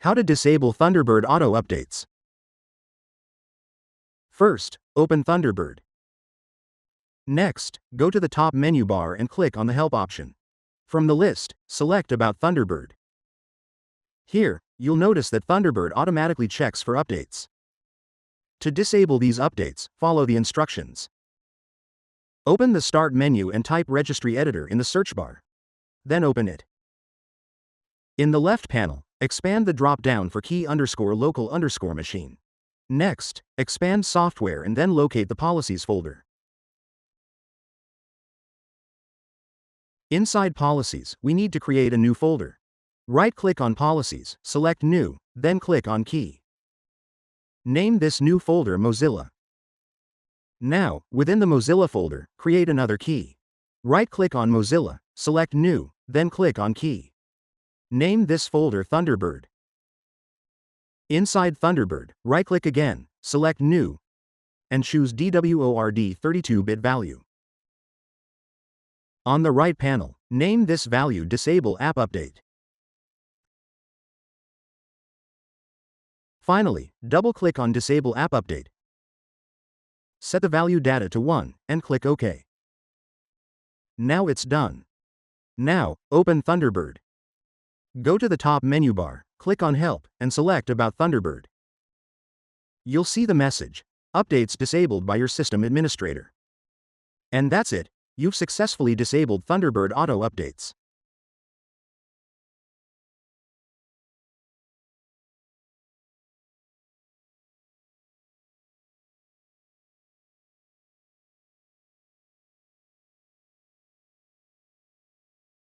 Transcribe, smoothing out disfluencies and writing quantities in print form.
How to disable Thunderbird Auto-Updates. First, open Thunderbird. Next, go to the top menu bar and click on the Help option. From the list, select About Thunderbird. Here, you'll notice that Thunderbird automatically checks for updates. To disable these updates, follow the instructions. Open the Start menu and type Registry Editor in the search bar. Then open it. In the left panel, expand the drop-down for key_local_machine. Next, expand Software and then locate the Policies folder. Inside Policies, we need to create a new folder. Right-click on Policies, select New, then click on Key. Name this new folder Mozilla. Now, within the Mozilla folder, create another key. Right-click on Mozilla, select New, then click on Key. Name this folder Thunderbird. Inside Thunderbird, right-click again, select New, and choose DWORD 32-bit value. On the right panel, name this value Disable AppUpdate. Finally, double-click on Disable AppUpdate. Set the value data to 1, and click OK. Now it's done. Now, open Thunderbird. Go to the top menu bar, click on Help, and select About Thunderbird. You'll see the message, Updates disabled by your system administrator. And that's it, you've successfully disabled Thunderbird Auto Updates.